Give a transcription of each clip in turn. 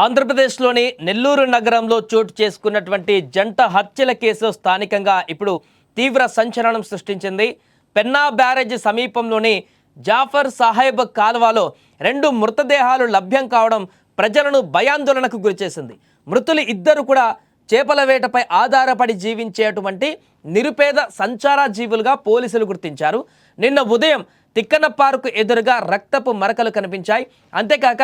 ఆంధ్రప్రదేశ్లోని నెల్లూరు నగరంలో చోటు చేసుకున్నటువంటి జంట హత్యల కేసు స్థానికంగా ఇప్పుడు తీవ్ర సంచలనం సృష్టించింది. పెన్నా బ్యారేజ్ సమీపంలోని జాఫర్ సాహెబ్ కాల్వలో 2 మృతదేహాలు లభ్యం కావడం ప్రజలను భయాందోళనకు గురిచేసింది. మృతులు ఇద్దరు కూడా చేపల వేటపై ఆధారపడి జీవించేటువంటి నిరుపేద సంచార జీవులుగా పోలీసులు గుర్తించారు. నిన్న ఉదయం తిక్కన పార్కు ఎదురుగా రక్తపు మరకలు కనిపించాయి. అంతేకాక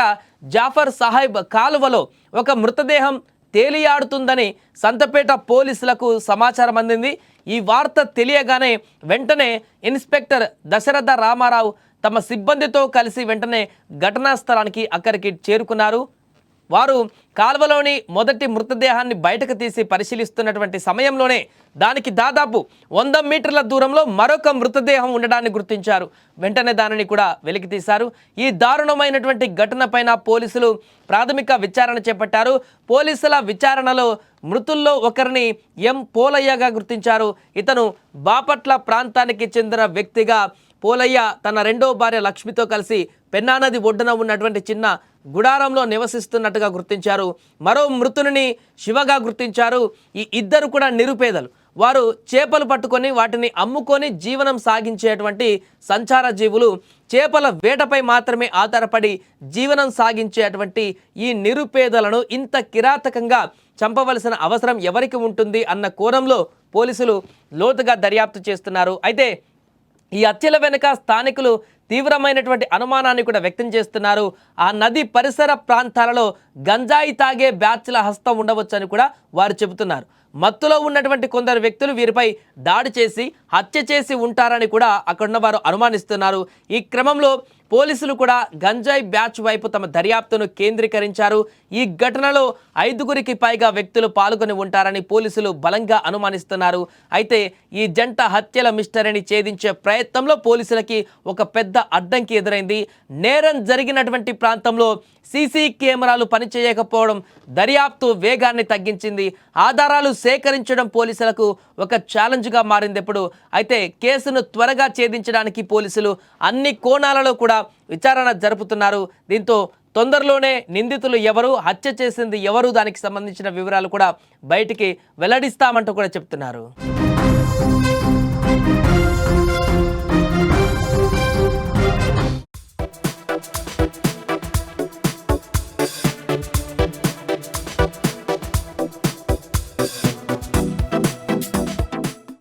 జాఫర్ సాహెబ్ కాలువలో ఒక మృతదేహం తేలియాడుతుందని సంతపేట పోలీసులకు సమాచారం అందింది. ఈ వార్త తెలియగానే వెంటనే ఇన్స్పెక్టర్ దశరథ రామారావు తమ సిబ్బందితో కలిసి వెంటనే ఘటనా స్థలానికి అక్కడికి చేరుకున్నారు. వారు కాల్వలోని మొదటి మృతదేహాన్ని బయటకు తీసి పరిశీలిస్తున్నటువంటి సమయంలోనే దానికి దాదాపు 100 మీటర్ల దూరంలో మరొక మృతదేహం ఉండడాన్ని గుర్తించారు. వెంటనే దానిని కూడా వెలికి తీశారు. ఈ దారుణమైనటువంటి ఘటనపైన పోలీసులు ప్రాథమిక విచారణ చేపట్టారు. పోలీసుల విచారణలో మృతుల్లో ఒకరిని ఎం పోలయ్యగా గుర్తించారు. ఇతను బాపట్ల ప్రాంతానికి చెందిన వ్యక్తిగా పోలయ్య తన రెండో భార్య లక్ష్మితో కలిసి పెన్నా నది ఒడ్డున ఉన్నటువంటి చిన్న గుడారంలో నివసిస్తున్నట్టుగా గుర్తించారు. మరో మృతుని శివగా గుర్తించారు. ఈ ఇద్దరు కూడా నిరుపేదలు. వారు చేపలు పట్టుకొని వాటిని అమ్ముకొని జీవనం సాగించేటువంటి సంచార జీవులు. చేపల వేటపై మాత్రమే ఆధారపడి జీవనం సాగించేటువంటి ఈ నిరుపేదలను ఇంత కిరాతకంగా చంపవలసిన అవసరం ఎవరికి ఉంటుంది అన్న కోణంలో పోలీసులు లోతుగా దర్యాప్తు చేస్తున్నారు. అయితే ఈ హత్యల వెనుక స్థానికులు తీవ్రమైనటువంటి అనుమానాన్ని కూడా వ్యక్తం చేస్తున్నారు. ఆ నది పరిసర ప్రాంతాలలో గంజాయి తాగే బ్యాచ్ల హస్తం ఉండవచ్చని కూడా వారు చెబుతున్నారు. మత్తులో ఉన్నటువంటి కొందరు వ్యక్తులు వీరిపై దాడి చేసి హత్య చేసి ఉంటారని కూడా అక్కడున్న వారు అనుమానిస్తున్నారు. ఈ క్రమంలో పోలీసులు కూడా గంజాయి బ్యాచ్ వైపు తమ దర్యాప్తును కేంద్రీకరించారు. ఈ ఘటనలో 5గురికి పైగా వ్యక్తులు పాల్గొని ఉంటారని పోలీసులు బలంగా అనుమానిస్తున్నారు. అయితే ఈ జంట హత్యల మిస్టరీని ఛేదించే ప్రయత్నంలో పోలీసులకి ఒక పెద్ద అడ్డంకి ఎదురైంది. నేరం జరిగినటువంటి ప్రాంతంలో సీసీ కెమెరాలు పనిచేయకపోవడం దర్యాప్తు వేగాన్ని తగ్గించింది. ఆధారాలు సేకరించడం పోలీసులకు ఒక ఛాలెంజ్గా మారింది ఇప్పుడు. అయితే కేసును త్వరగా ఛేదించడానికి పోలీసులు అన్ని కోణాలలో కూడా విచారణ జరుపుతున్నారు. దీంతో తొందరలోనే నిందితులు ఎవరు, హత్య చేసింది ఎవరు, దానికి సంబంధించిన వివరాలు కూడా బయటికి వెల్లడిస్తామంటూ కూడా చెప్తున్నారు.